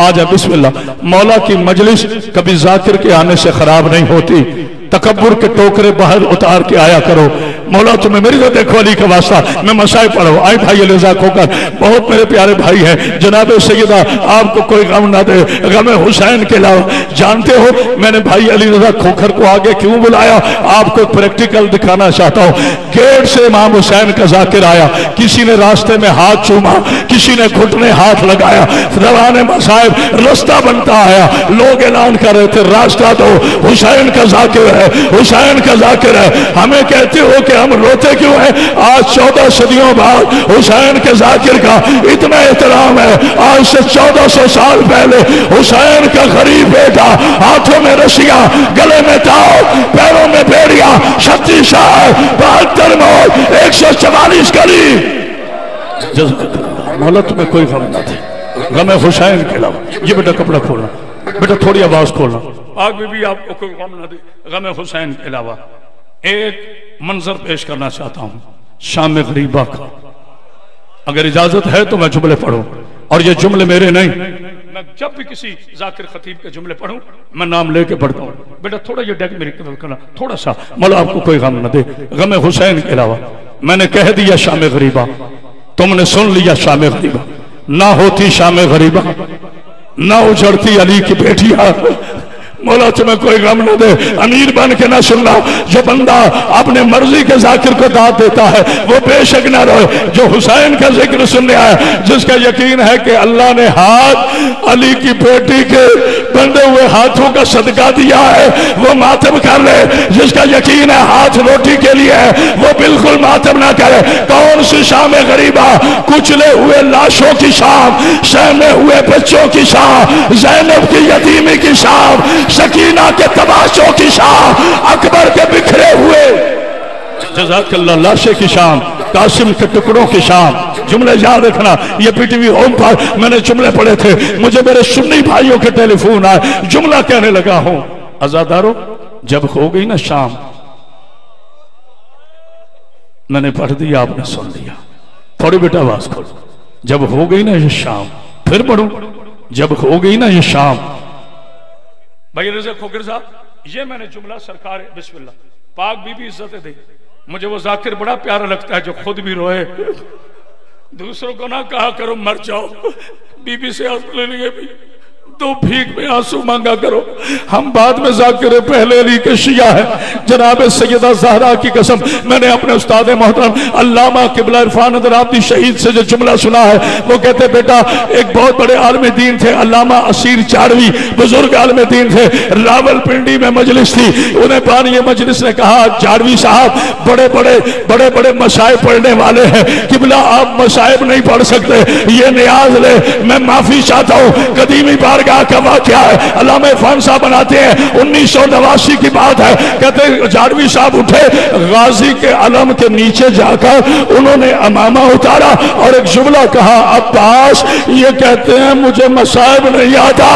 आजा बिस्मिल्लाह। मौला की मजलिस कभी जाकिर के आने से खराब नहीं होती। तकब्बुर के टोकरे बाहर उतार के आया करो। मौला तुम्हें मेरी तो देखो अली का वास्ता, मैं मसाए पढ़ो। आए भाई अलीजा खोकर, बहुत मेरे प्यारे भाई हैं। जनाब सैयदा आपको कोई गम ना दे, गम हुसैन के अलावा। जानते हो मैंने भाई अली रजा खोखर को आगे क्यों बुलाया? आपको प्रैक्टिकल दिखाना चाहता हूँ। गेट से इमाम हुसैन का जाकिर आया, किसी ने रास्ते में हाथ चूमा, किसी ने घुटने हाथ लगाया। रवाने मसाइब रास्ता बनता आया, लोग ऐलान कर रहे थे रास्ता दो, हुसैन का जाकिर है, हुसैन का जाकिर है। हमें कहते हो कि हम रोते क्यों हैं? आज 14 सदियों बाद हुसैन के जाकिर का इतना एहतराम है। आज से 1400 साल पहले हुसैन का गरीब बेटा, हाथों में रस्सियां, गले में ताव, पैरों में बेड़िया, 36 साल, 72 मौत, 144 गली। मौला तुम्हें कोई गम ना थे, गम हुसैन के अलावा। ये बेटा कपड़ा खोलना, बेटा थोड़ी आवाज खोलना। आग में भी आपको कोई गम ना दे, गम हुसैन के अलावा। एक मंजर पेश करना चाहता हूं शाम गरीबा का। अगर इजाजत है तो मैं जुमले पढ़ूं, और ये जुमले मेरे नहीं। मैं जब भी किसी जाकिर खतीब के जुमले पढ़ूं मैं नाम लेके पढ़ता हूं। बेटा थोड़ा ये डेक मेरी कदर करना, थोड़ा सा। मौला आपको कोई गम न दे, गम हुसैन के अलावा। मैंने कह दिया शाम गरीबा, तुमने सुन लिया शाम गरीबा। ना होती शाम गरीबा, ना उजड़ती अली की बेटियां। मौला तुम्हें कोई गम न दे, अमीर बन के ना सुनना। जो बंदा अपने मर्जी के जाकिर को दाद देता है वो बेशक ना रहे। जो हुसैन का जिक्र सुनने आया, जिसका यकीन है कि अल्लाह ने हाथ अली की बेटी के बंधे हुए हाथों का सदका दिया है, वो मातम कर ले। जिसका यकीन है हाथ रोटी के लिए है, वो बिल्कुल मातम ना करे। कौन सी शाम गरीबा? कुचले हुए लाशों की शाम, सहमे हुए बच्चों की शाम, ज़ैनब की यतीमी की शाम, सकीना के तमाशों की शाम, अकबर के बिखरे हुए जज़ाकल्लाह लाशे की शाम, कासिम के टुकड़ों की शाम। जुमले याद रखना। ये पीटीवी होम पर मैंने जुमले पढ़े थे, मुझे मेरे सुन्नी भाइयों के टेलीफोन आए, जुमला कहने लगा हूं। आजादारों, जब हो गई ना शाम, मैंने पढ़ दिया, आपने सुन लिया। थोड़ी बेटा आवाज खोलो। जब हो गई ना ये शाम, फिर पढ़ू। जब हो गई ना ये शाम। भाई रज़ा खोखर साहब, ये मैंने जुमला सरकार बिस्मिल्लाह पाक बीबी इज्जत दे। मुझे वो जाकिर बड़ा प्यारा लगता है जो खुद भी रोए। दूसरों को ना कहा करो मर जाओ, बीबी से आंसू ले लिए भी तो भीख में आंसू मांगा करो। हम बाद में जाकिर पहले अली के शिया है। जनाब सैयदा ज़हरा की कसम, मैंने अपने उस्ताद मोहतरम अल्लामा किबला इरफान अदराब्दी शहीद से जो जुमला सुना है, वो कहते बेटा एक बहुत बड़े आलिम दीन थे अल्लामा असीर चारवी, बुजुर्ग आलिम दीन थे। रावलपिंडी में मजलिस थी, उन्हें बानी मजलिस ने कहा चारवी साहब बड़े बड़े मसाइब पढ़ने वाले हैं, किबला आप मसाइब नहीं पढ़ सकते, ये नियाज ले। मैं माफी चाहता हूँ। कदीमी बार का वाक़या है, अल्लामा इरफान साहब बनाते हैं 1989 की बात है। कहते जारवी साहब उठे, गाजी के अलम के नीचे जाकर उन्होंने अमामा उतारा और एक जुमला कहा, अब्बास ये कहते हैं मुझे मसाइब नहीं आता,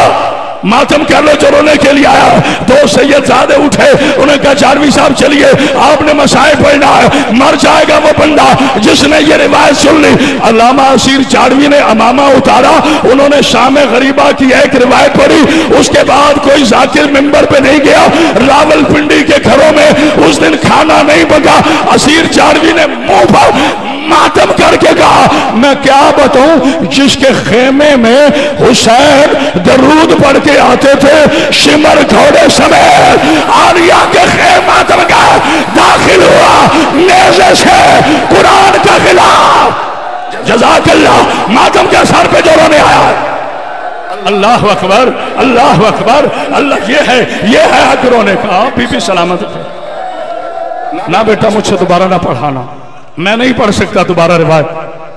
मातम कर लो जो रोने के लिए आया। दो सैयदजादे उठे, उन्होंने कहा जारवी साहब चलिए, आपने मसाइब पढ़ना है, मर जाएगा वो बंदा जिसने ये रिवायत सुन ली। अल्लामा असीर चारवी ने अमामा उतारा, उन्होंने शाम गरीबा की एक रिवायत पढ़ी। उसके बाद कोई जाकिर मिंबर पे नहीं गया। रावलपिंडी के घरों में उस दिन खाना नहीं पका। असीर चारवी ने मुंह पर मातम करके कहा, मैं क्या बताऊं, जिसके खेमे में हुसैन दरूद पढ़ के आते थे, शिमर घोड़े समेत आलिया के खेमा का दाखिल हुआ नेज़े से कुरान का खिलाफ। जज़ाकल्लाह। मातम के सर पे जो रोने आया है। अल्लाह अकबर, अल्लाह अकबर, अल्लाह। ये है हक रोने का। बीबी सलामत ना बेटा, मुझसे दोबारा ना पढ़ाना, मैं नहीं पढ़ सकता दोबारा रिवायत।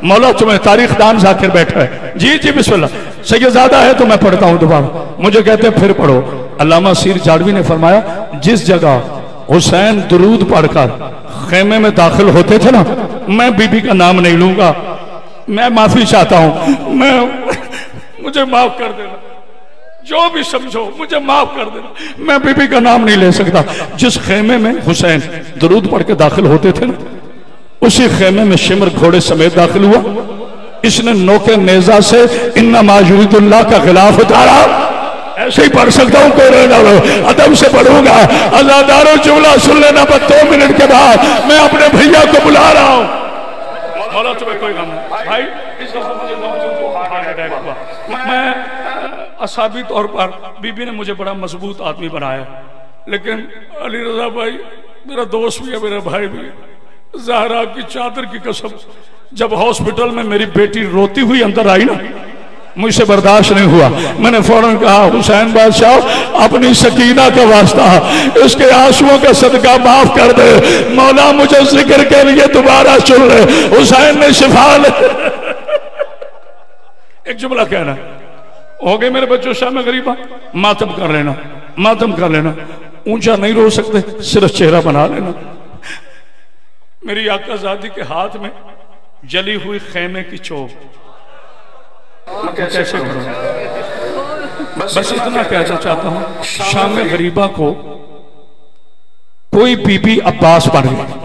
मौला तुम्हें तारीख दान जाकिर बैठा है। जी बिस्मिल्लाह। सैयदजादा है तो मैं पढ़ता हूं दोबारा। मुझे कहते हैं फिर पढ़ो। अल्लामा सीर जाड़वी ने फरमाया, जिस जगह हुसैन दुरूद पढ़कर खेमे में दाखिल होते थे ना, मैं बीबी का नाम नहीं लूंगा, मैं माफी चाहता हूं, मुझे माफ कर देना, जो भी समझो मुझे माफ कर देना, मैं बीबी का नाम नहीं ले सकता। जिस खेमे में हुसैन दुरूद पढ़ के दाखिल होते थे ना, उसी खेमे में शिमर घोड़े समेत दाखिल हुआ। اس نے نوکے نیزہ سے انما یریداللہ کا غلاف اتارا. ایسے ہی پڑھ سکتا ہوں، کوئی رہنا لو، ادب سے پڑھوں گا. ازاداروں جملہ سن لینا، بس 2 منٹ کے بعد میں اپنے بھیا کو بلا رہا ہوں. مولا تمہیں کوئی غم نہیں بھائی، اس وقت مجھے میں اصحابی طور پر بی بی نے مجھے بڑا مضبوط آدمی بنایا، لیکن علی رضا بھائی میرا دوست بھی ہے، میرا بھائی بھی. زہرا کی چادر کی قسم، جب ہاسپٹل میں میری بیٹی روتی ہوئی اندر آئی نا، مجھ سے برداشت نہیں ہوا. میں نے فوراً کہا حسین بادشاہ اپنی سکینہ کا واسطہ اس کے آنسوؤں کا صدقہ معاف کر دے، مولا مجھے ذکر کے لیے دوبارہ چن لے. حسین نے شفا لے. ایک جملہ کہنا ہو گئے میرے بچوں، شام غریبہ ماتم کر لینا، ماتم کر لینا. اونچا نہیں رو سکتے، صرف چہرہ بنا لینا. میری آقا زادی کے ہاتھ میں جلی ہوئی خیمے کی چوب، کیسے کروں؟ بس اتنا کہنا چاہتا ہوں، شام غریبہ کو کوئی بی بی عباس بن گئی،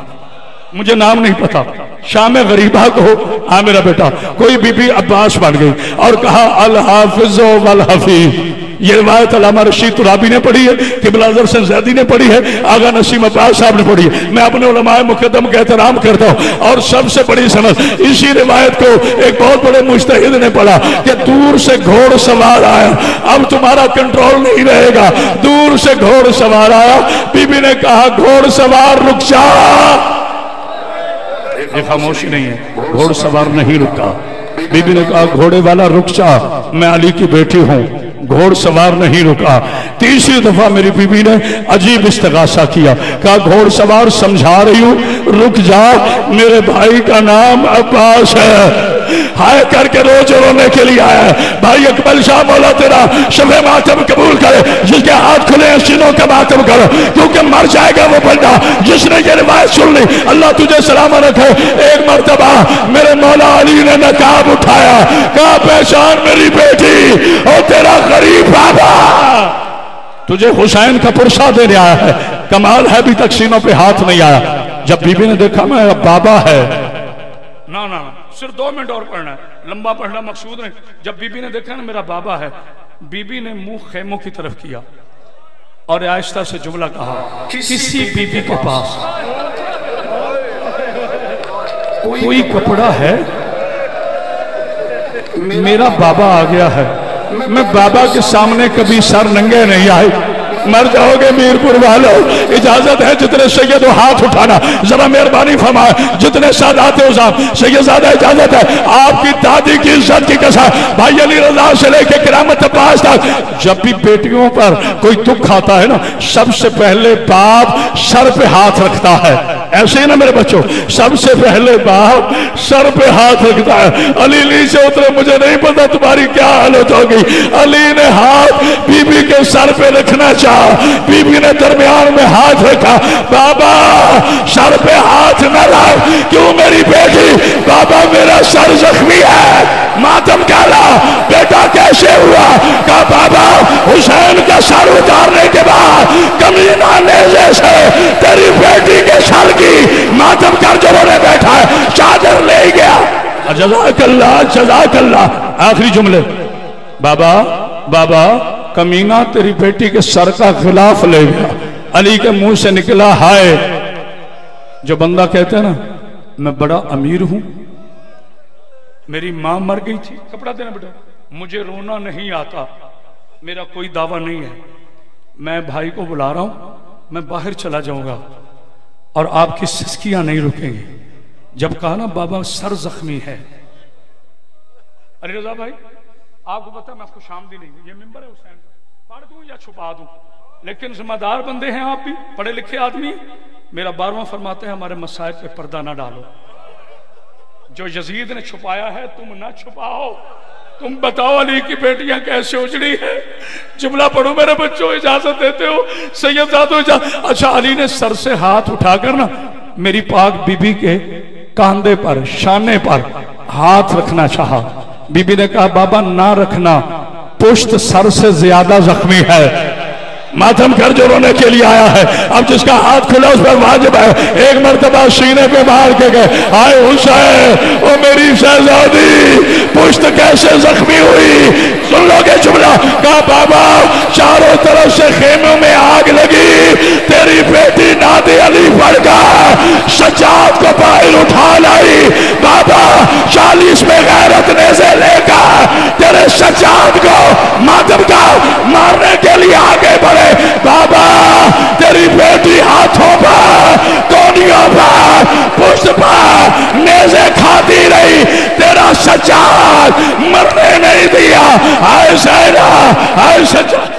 مجھے نام نہیں پتا. شام غریبہ کو ہاں میرا بیٹا کوئی بی بی عباس بن گئی اور کہا الحافظ والحفیظ. یہ روایت علامہ رشید ترابی نے پڑھی ہے، قبلہ اظہر حسین زیدی نے پڑھی ہے، آغا نسیم عباس صاحب نے پڑھی ہے. میں اپنے علماء مقدم کا احترام کرتا ہوں، اور سب سے بڑی سند اسی روایت کو ایک بہت بڑے مجتہد نے پڑھا کہ دور سے گھوڑ سوار آیا، اب تمہارا کنٹرول نہیں رہے گا. دور سے گھوڑ سوار آیا، بی بی نے کہا گھوڑ سوار رک جا. یہ خاموشی نہیں ہے، گھوڑ سوار نہیں رکا. بی بی نے کہا گھوڑے والا رک جا، میں علی کی بیٹی ہوں. گھوڑ سوار نہیں رکا. تیسری دفعہ میری بی بی نے عجیب استغاثہ کیا، کہا گھوڑ سوار سمجھا رہی ہوں رک جا، میرے بھائی کا نام عباس ہے. ہائے کر کے روز رونے کے لیے آیا ہے. بھائی اکبر شاہ مولا تیرا شب ماتم قبول کرے، جس کے ہاتھ کھلے ہیں سینوں کا ماتم کرو، کیونکہ مر جائے گا وہ بندہ جس نے یہ روایت سن لی. اللہ تجھے سلامت رکھے. ایک مرتبہ میرے مولا علی نے نقاب اٹھایا، کہا پہچان میری بیٹی اور تیرا غریب بابا تجھے حسین کا پرسہ دینے آیا ہے. کمال ہے ابھی تک سینوں پہ ہاتھ نہیں آیا. جب بی بی نے دیکھا میں بابا ہے، نا صرف 2 منٹ اور پڑھنا ہے، لمبا پڑھنا مقصود نہیں. جب بی بی نے دیکھا نا میرا بابا ہے، بی بی نے منہ خیموں کی طرف کیا اور آہستہ سے جملہ کہا کسی بی بی کے پاس کوئی کپڑا ہے؟ میرا بابا آ گیا ہے. میں بابا کے سامنے کبھی سر ننگے نہیں آئی. مر جاؤ گے میرپور والوں، اجازت ہے جتنے سید و ہاتھ اٹھانا، ذرا مہربانی فرمائے. جتنے سادات عظام سیدزادہ اجازت ہے. آپ کی دادی کی عزت کی قسم، بھائی علی رضا سے لے کے قیامت عباس تک جب بھی بیٹیوں پر کوئی دکھ آتا ہے نا، سب سے پہلے باپ سر پہ ہاتھ رکھتا ہے. ایسے ہی نا میرے بچوں، سب سے پہلے باپ سر پہ ہاتھ رکھتا ہے. علی نیچے اترے، مجھے نہیں پتا تمہاری کیا حالت ہوگی. علی نے ہاتھ بی بی کے سر پہ رکھنا چاہا، بی بی نے درمیان میں ہاتھ رکھا. بابا سر پہ ہاتھ نہ رکھ. کیوں میری بیٹی؟ بابا میرا سر زخمی ہے. ماتم کالا بیٹا کیسے ہوا؟ کہا بابا حسین کا سر اتارنے کے بعد کمینہ نیزے سے تیری بیٹی کے سر کی ماتم کر جو نے بیٹھا ہے چادر لے گیا. جزاک اللہ جزاک اللہ. آخری جملے، بابا کمینہ تیری بیٹی کے سر کا غلاف لے گیا. علی کے منہ سے نکلا ہائے. جو بندہ کہتے ہیں نا میں بڑا امیر ہوں، میری ماں مر گئی تھی، کپڑا دینا بیٹا، مجھے رونا نہیں آتا، میرا کوئی دعویٰ نہیں ہے، میں بھائی کو بلا رہا ہوں، میں باہر چلا جاؤں گا اور آپ کی سسکیاں نہیں رکیں گی. جب کہا نا بابا سر زخمی ہے، علی رضا بھائی آپ کو پتا میں خوش آمدی نہیں ہوں، یہ ممبر ہے حسین کا، پڑھ دوں یا چھپا دوں، لیکن ذمہ دار بندے ہیں آپ بھی، پڑھے لکھے آدمی. میرا 12واں فرماتے ہیں ہمارے مسائل پہ پردہ نہ ڈالو. جو یزید نے چھپایا ہے تم نہ چھپاؤ. تم بتاؤ علی کی بیٹیاں کیسے اجڑی ہے. جملہ پڑھو میرے بچوں، اجازت دیتے ہو سیدزادو اجازت. اچھا علی نے سر سے ہاتھ اٹھا کر نا میری پاک بی بی کے کاندھے پر شانے پر ہاتھ رکھنا چاہا. بی بی نے کہا بابا نہ رکھنا، پشت سر سے زیادہ زخمی ہے. मातम कर जो रोने के लिए आया है। अब जिसका हाथ खुला उस पर वाजिब है एक मर्तबा सीने पे मार के गए, आए हुसैन ओ मेरी शहजादी पुश्त कैसे जख्मी हुई। सुन लोगे जुमला, कहा बाबा चारों तरफ से खेमों में आग लगी, तेरी बेटी नादी अली पड़ गया, सज्जाद को बाहर उठा लाई। बाबा 40 में गैरत नेज़े लेकर तेरे सज्जाद को मातम का मारने के लिए आगे बढ़े। बाबा तेरी बेटी हाथों पर, कोनियों पर, पुष्ट पर नेज़े खाती रही, तेरा सज्जाद मरने नहीं दिया। ऐसा ऐ सज्जाद